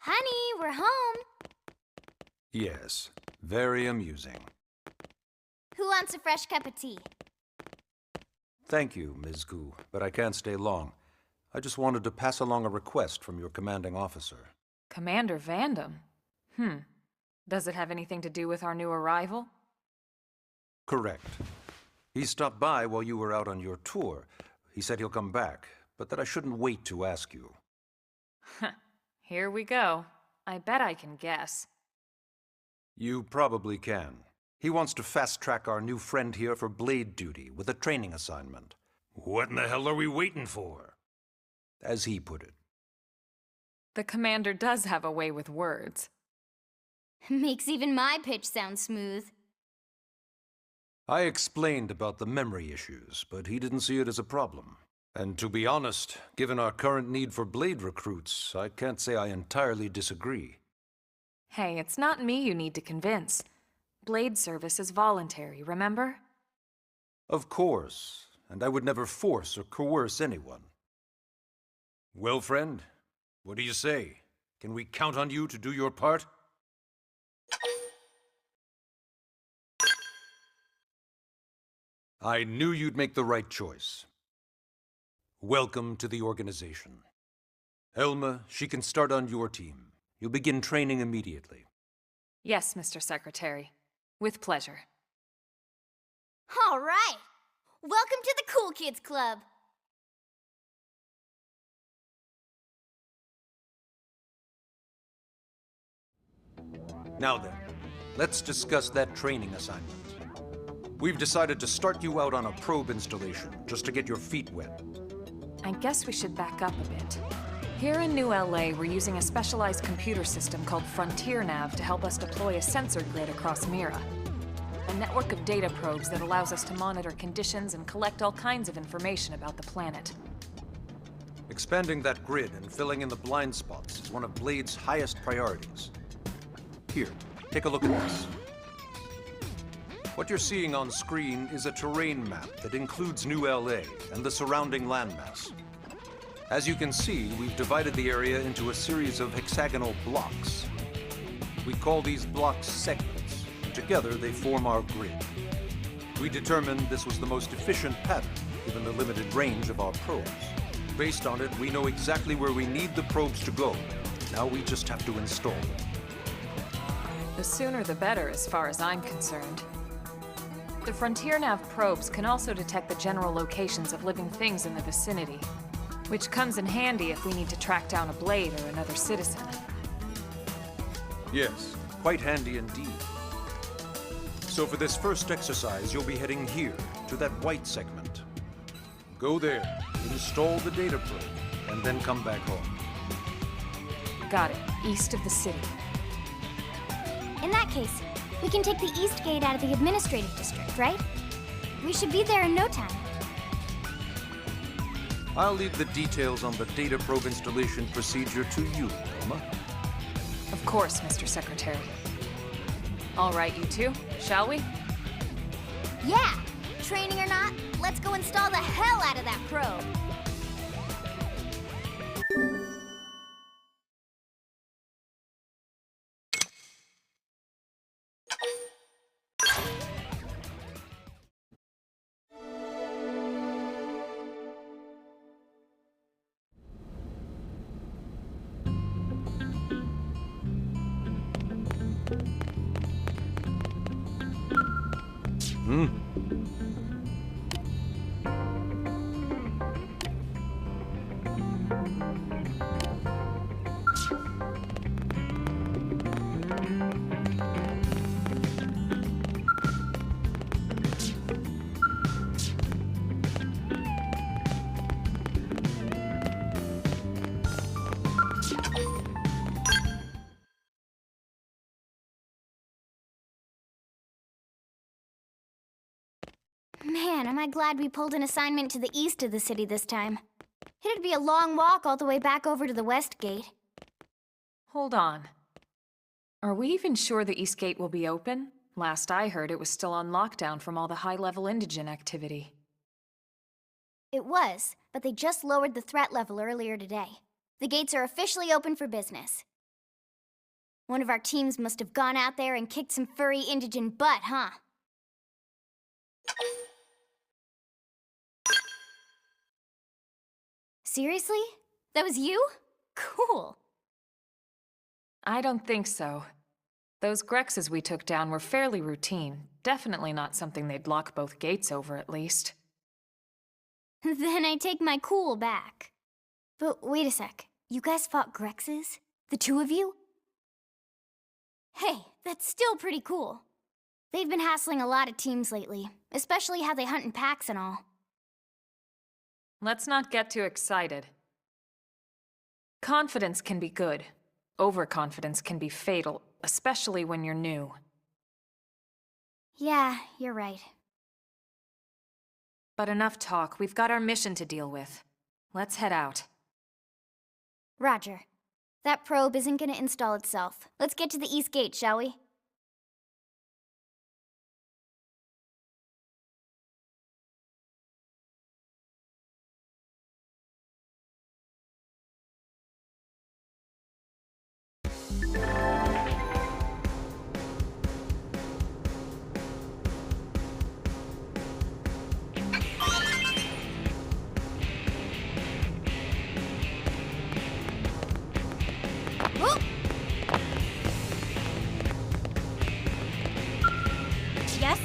Honey, we're home. Yes, very amusing. Who wants a fresh cup of tea? Thank you, Ms. Gu, but I can't stay long. I just wanted to pass along a request from your commanding officer. Commander Vandam? Does it have anything to do with our new arrival? Correct. He stopped by while you were out on your tour. He said he'll come back, but that I shouldn't wait to ask you. Here we go. I bet I can guess. You probably can. He wants to fast-track our new friend here for blade duty with a training assignment. What in the hell are we waiting for? As he put it. The commander does have a way with words. Makes even my pitch sound smooth. I explained about the memory issues, but he didn't see it as a problem. And to be honest, given our current need for blade recruits, I can't say I entirely disagree. Hey, it's not me you need to convince. Blade service is voluntary, remember? Of course, and I would never force or coerce anyone. Well, friend, what do you say? Can we count on you to do your part? I knew you'd make the right choice. Welcome to the organization. Elma, she can start on your team. You'll begin training immediately. Yes, Mr. Secretary. With pleasure. All right. Welcome to the Cool Kids Club. Now then, let's discuss that training assignment. We've decided to start you out on a probe installation, just to get your feet wet. I guess we should back up a bit. Here in New LA, we're using a specialized computer system called Frontier Nav to help us deploy a sensor grid across Mira. A network of data probes that allows us to monitor conditions and collect all kinds of information about the planet. Expanding that grid and filling in the blind spots is one of Blade's highest priorities. Here, take a look at this. What you're seeing on screen is a terrain map that includes New LA and the surrounding landmass. As you can see, we've divided the area into a series of hexagonal blocks. We call these blocks segments. Together, they form our grid. We determined this was the most efficient pattern, given the limited range of our probes. Based on it, we know exactly where we need the probes to go. Now we just have to install them. The sooner the better, as far as I'm concerned. The Frontier Nav probes can also detect the general locations of living things in the vicinity, which comes in handy if we need to track down a blade or another citizen. Yes, quite handy indeed. So for this first exercise, you'll be heading here, to that white segment. Go there, install the data probe, and then come back home. Got it. East of the city. In that case, we can take the East Gate out of the administrative district, right? We should be there in no time. I'll leave the details on the data probe installation procedure to you, Elma. Of course, Mr. Secretary. All right, you two, shall we? Yeah! Training or not, let's go install the hell out of that probe. Man, am I glad we pulled an assignment to the east of the city this time. It'd be a long walk all the way back over to the West Gate. Hold on. Are we even sure the East Gate will be open? Last I heard, it was still on lockdown from all the high-level indigent activity. It was, but they just lowered the threat level earlier today. The gates are officially open for business. One of our teams must have gone out there and kicked some furry indigent butt, huh? Seriously? That was you? Cool. I don't think so. Those Grexes we took down were fairly routine. Definitely not something they'd lock both gates over, at least. Then I take my cool back. But wait a sec. You guys fought Grexes? The two of you? Hey, that's still pretty cool. They've been hassling a lot of teams lately, especially how they hunt in packs and all. Let's not get too excited. Confidence can be good. Overconfidence can be fatal, especially when you're new. Yeah, you're right. But enough talk. We've got our mission to deal with. Let's head out. Roger. That probe isn't gonna install itself. Let's get to the East Gate, shall we? Whoop! Yes?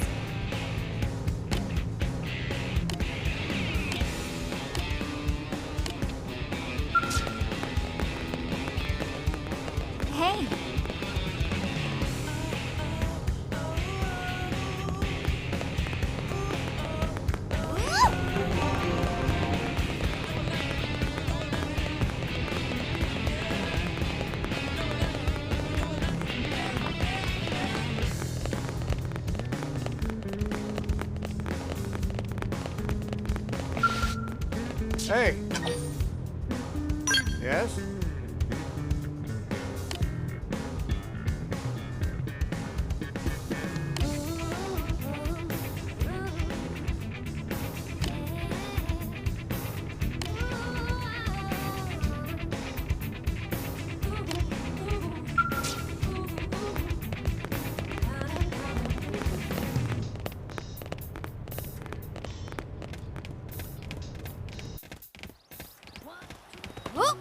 Hey! Hey. Yes? Whoop!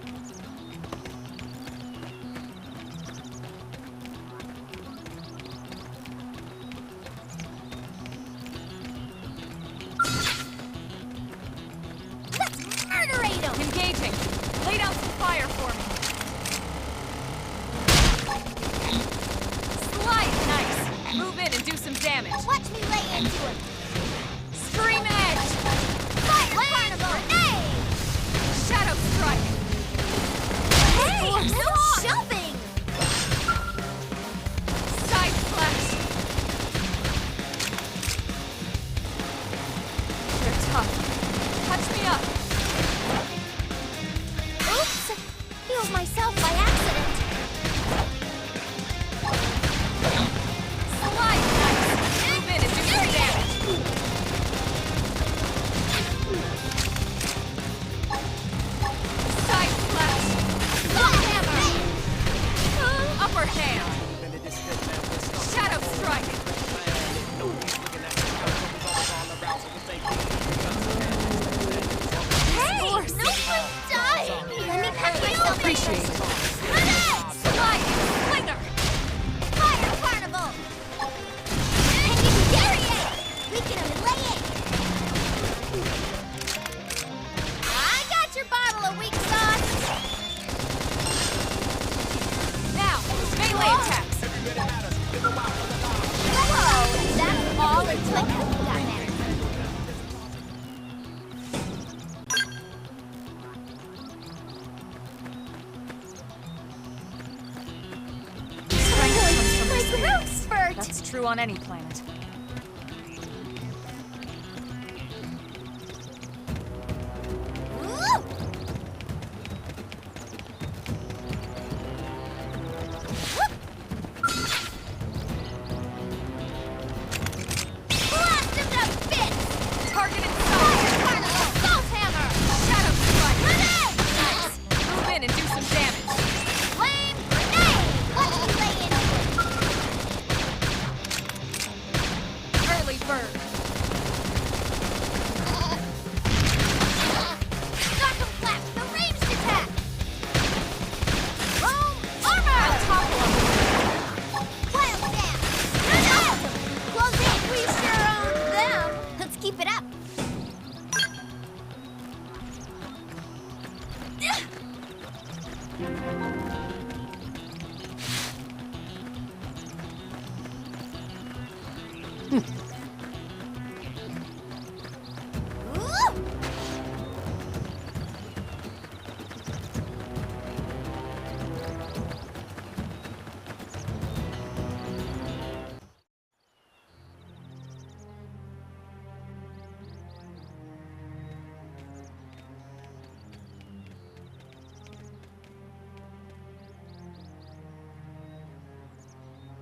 Let's murderate him! Engaging! Lay down some fire for me! Slide! Nice! Move in and do some damage! Watch me lay into him! Scream edge! Fire Carnival! Grenade! Shadow strike! Hey! No shoving! Side flash! They're tough. Touch me up! Oops! Healed myself by accident! Slide! Nice! Move in and do some damage! Side flash! Upper hand! Shadow strike! Hey! No one's dying! Let me patch myself. Appreciate it. Grenade! Slide! Slinger! Fire Carnival! And you can carry it! We can lay it! I got your bottle of weak sauce! Now, melee attacks! Whoa! That's all it took? Got that. Strength comes from My experience. growth spurt! That's true on any planet. Woo! Blast him to bits! Target inside! Fire Carnival! Salt Hammer! Shadow strike! Grenade! Nice! Move in and do some damage! Flame Grenade! Watch me lay Keep it up!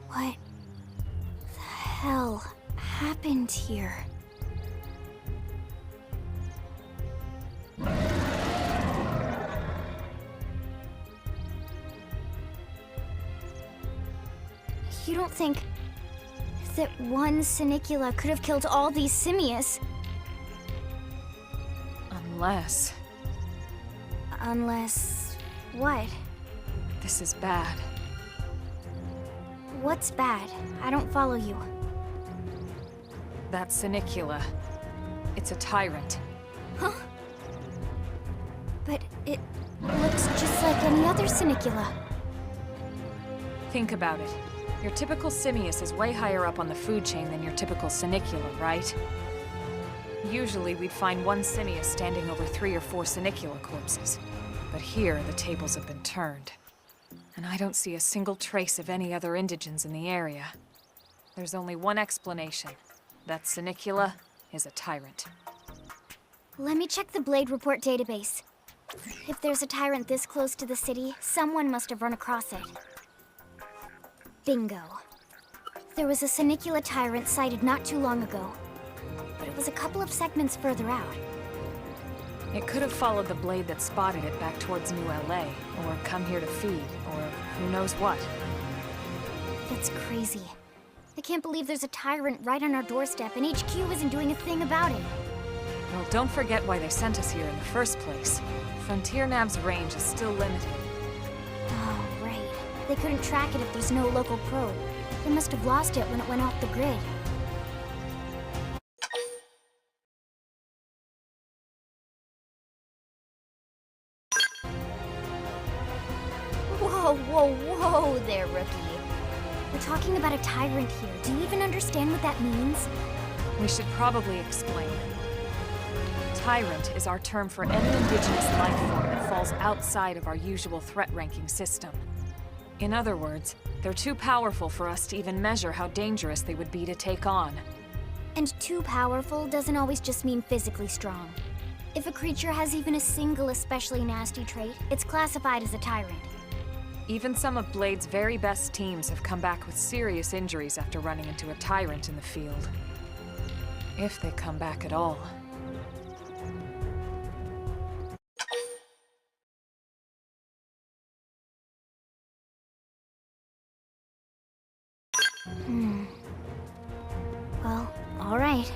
What the hell happened here? You don't think that one Sinicula could have killed all these simius? Unless... Unless... what? this is bad. What's bad? I don't follow you. That Sinicula. It's a tyrant. Huh? But it looks just like any other Sinicula. Think about it. Your typical simius is way higher up on the food chain than your typical Sinicula, right? Usually we'd find one simius standing over 3 or 4 Sinicula corpses. But here, the tables have been turned. And I don't see a single trace of any other indigents in the area. There's only one explanation. That Sinicula is a tyrant. Let me check the Blade Report database. If there's a tyrant this close to the city, someone must have run across it. Bingo. There was a Sinicula tyrant sighted not too long ago, but it was a couple of segments further out. It could have followed the blade that spotted it back towards New LA, or come here to feed, or who knows what. That's crazy. I can't believe there's a tyrant right on our doorstep and HQ isn't doing a thing about it. Well, don't forget why they sent us here in the first place. Frontier Nav's range is still limited. Oh, right. They couldn't track it if there's no local probe. They must have lost it when it went off the grid. Whoa, whoa, whoa there, rookie. We're talking about a tyrant here. Do you even understand what that means? We should probably explain. Tyrant is our term for any indigenous life form that falls outside of our usual threat ranking system. In other words, they're too powerful for us to even measure how dangerous they would be to take on. And too powerful doesn't always just mean physically strong. If a creature has even a single especially nasty trait, it's classified as a tyrant. Even some of Blade's very best teams have come back with serious injuries after running into a tyrant in the field. If they come back at all. Well, all right.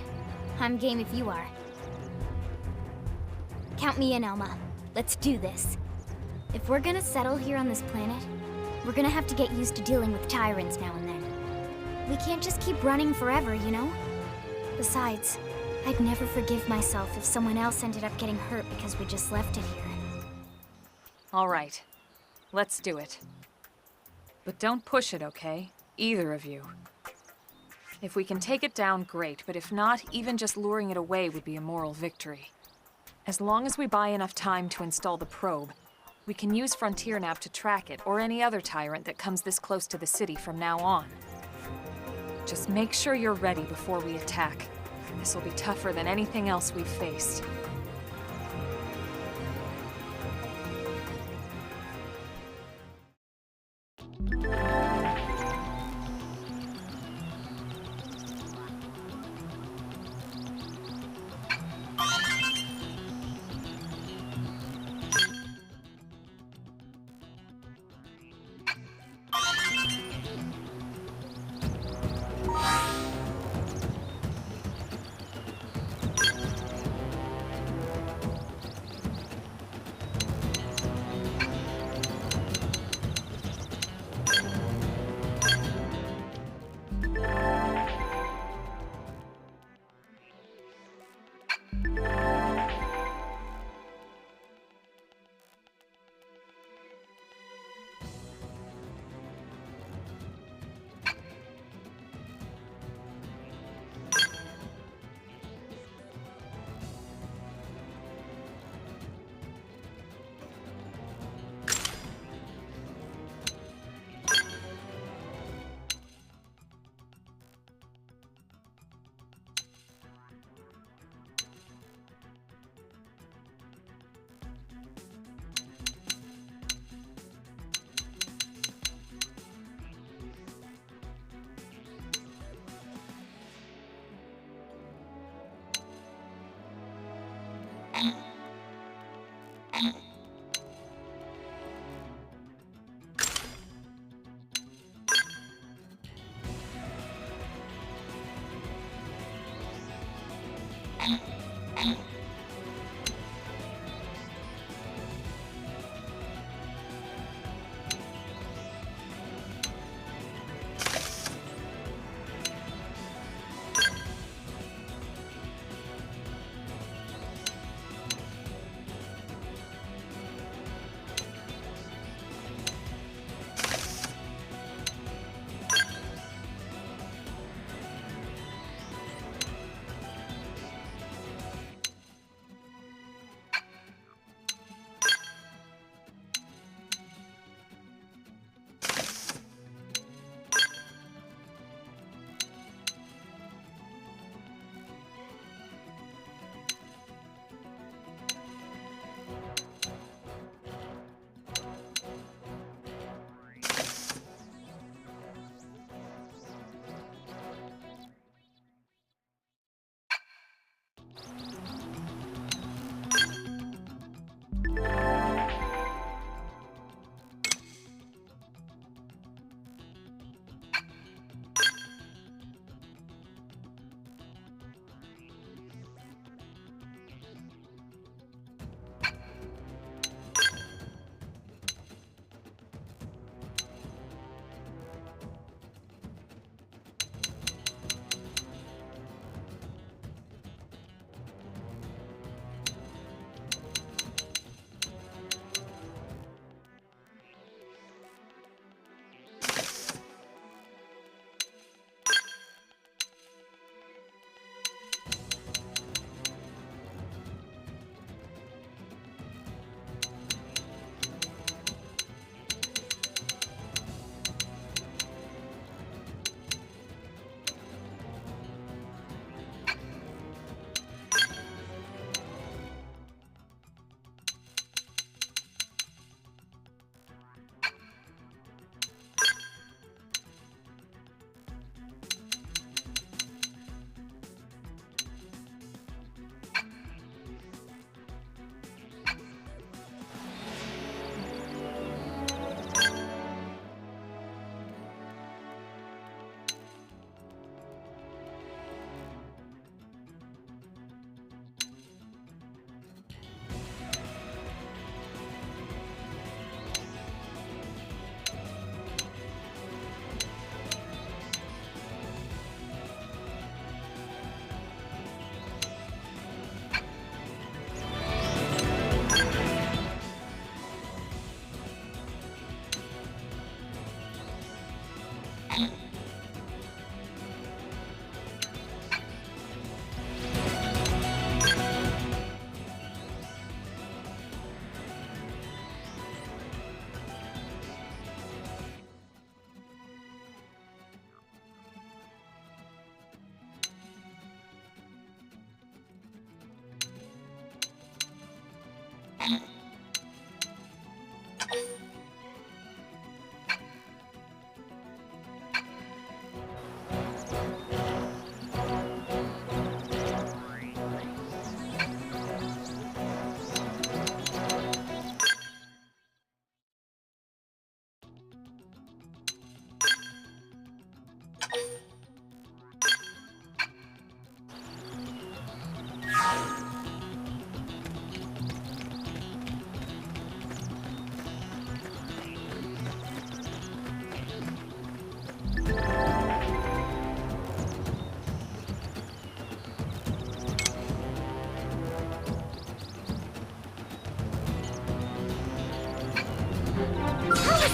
I'm game if you are. Count me in, Elma. Let's do this. If we're gonna settle here on this planet, we're gonna have to get used to dealing with tyrants now and then. We can't just keep running forever, you know? Besides, I'd never forgive myself if someone else ended up getting hurt because we just left it here. All right. Let's do it. But don't push it, okay? Either of you. If we can take it down, great, but if not, even just luring it away would be a moral victory. As long as we buy enough time to install the probe, we can use Frontier Nav to track it, or any other tyrant that comes this close to the city from now on. Just make sure you're ready before we attack. This will be tougher than anything else we've faced.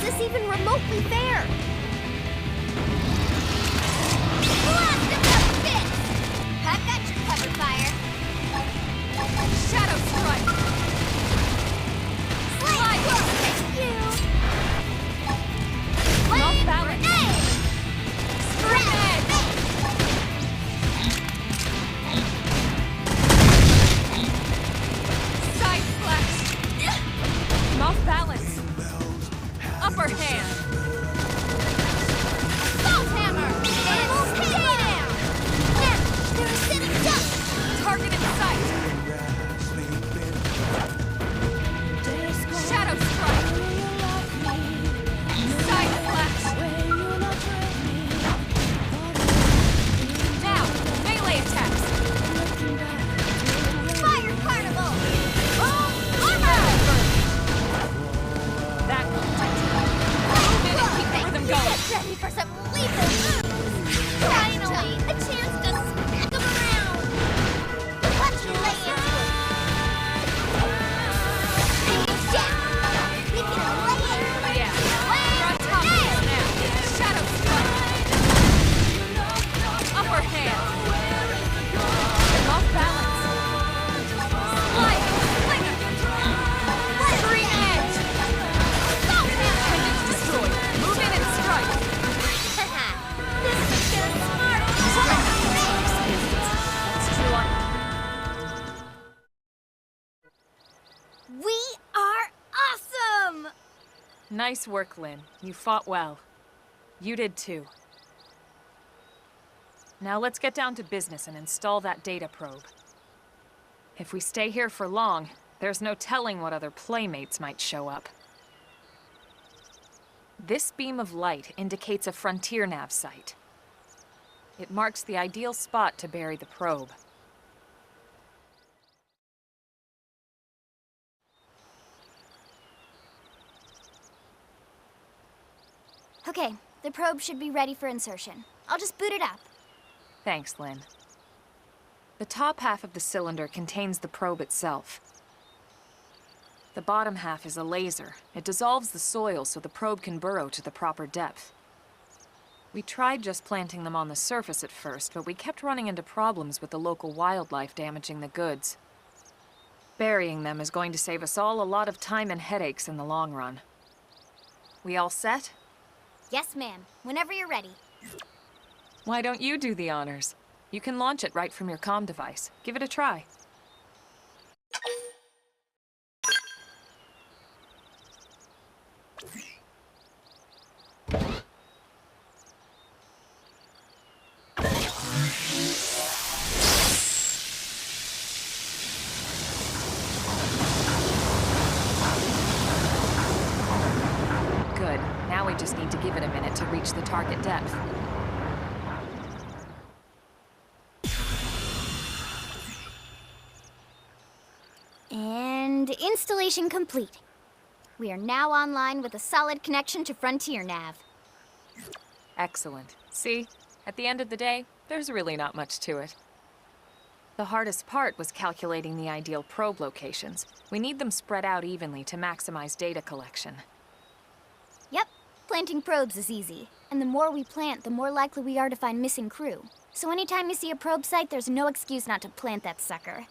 this even remotely fair? Blast of the fist! I've got your cover fire. Shadow Strike! Slide! Thank you! Off Flame balance. grenade! Scream Edge! Side Flash! Off balance! Upper hand! We are awesome! Nice work, Lynn. You fought well. You did too. Now let's get down to business and install that data probe. If we stay here for long, there's no telling what other playmates might show up. This beam of light indicates a frontier nav site. It marks the ideal spot to bury the probe. Okay, the probe should be ready for insertion. I'll just boot it up. Thanks, Lynn. The top half of the cylinder contains the probe itself. The bottom half is a laser. It dissolves the soil so the probe can burrow to the proper depth. We tried just planting them on the surface at first, but we kept running into problems with the local wildlife damaging the goods. Burying them is going to save us all a lot of time and headaches in the long run. We all set? Yes, ma'am. Whenever you're ready. Why don't you do the honors? You can launch it right from your comm device. Give it a try. Good. Now we just need to give it a minute to reach the target depth. And installation complete. We are now online with a solid connection to Frontier Nav. Excellent. See? At the end of the day, there's really not much to it. The hardest part was calculating the ideal probe locations. We need them spread out evenly to maximize data collection. Yep, planting probes is easy. And the more we plant, the more likely we are to find missing crew. So anytime you see a probe site, there's no excuse not to plant that sucker.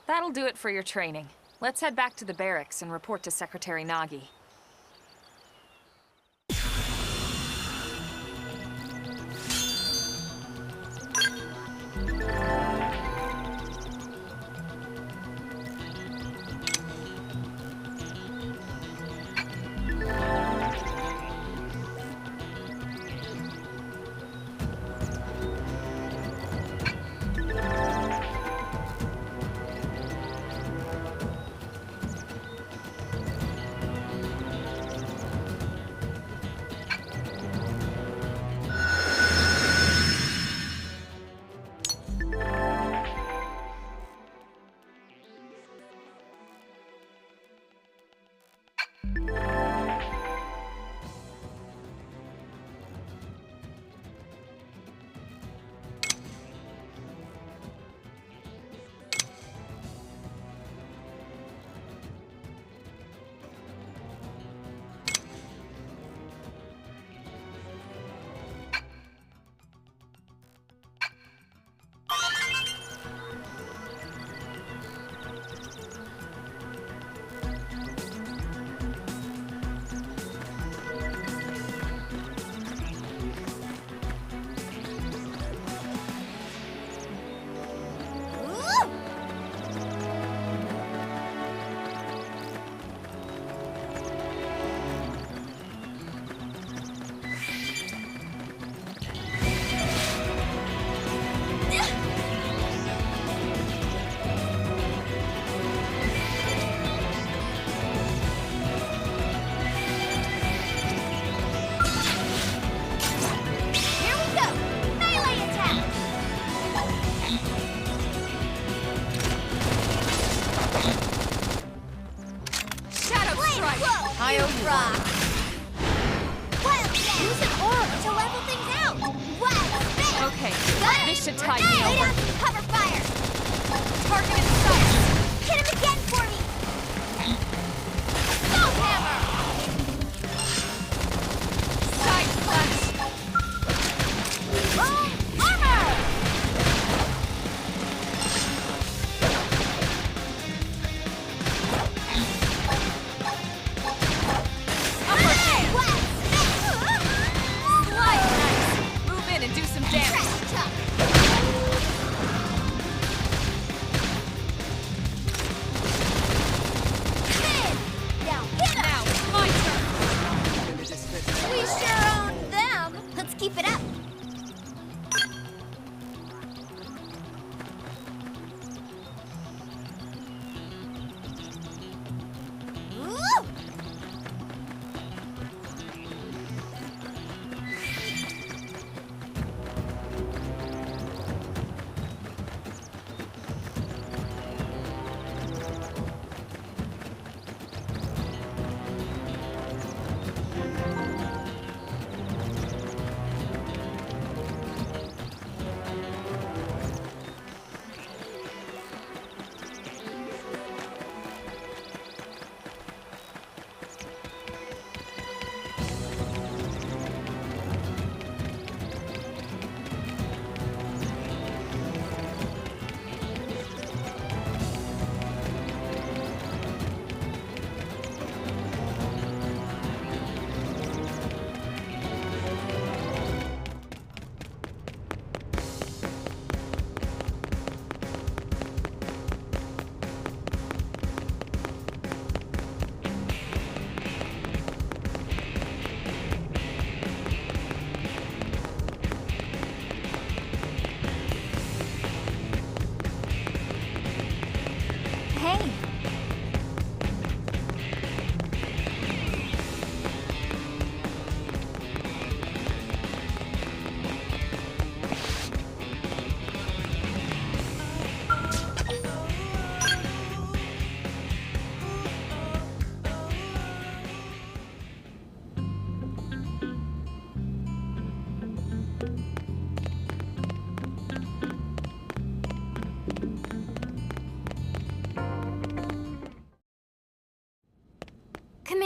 That'll do it for your training. Let's head back to the barracks and report to Secretary Nagi. Okay, this should tide me Lay over. down some cover fire! Target in sight. Hit him again for me! Stone hammer! Side slash. Bone armor! Upper hand. What? Slide nice. Move in and do some damage. Trash talk!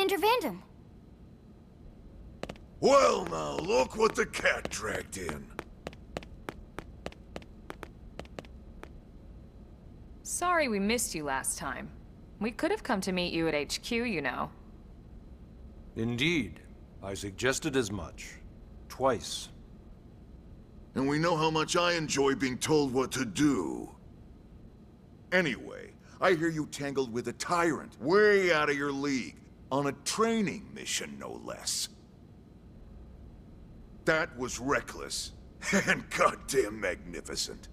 Commander Vandom. Well now, look what the cat dragged in. Sorry we missed you last time. We could have come to meet you at HQ, you know. Indeed. I suggested as much. Twice. And we know how much I enjoy being told what to do. Anyway, I hear you tangled with a tyrant, way out of your league, on a training mission, no less. That was reckless, and goddamn magnificent.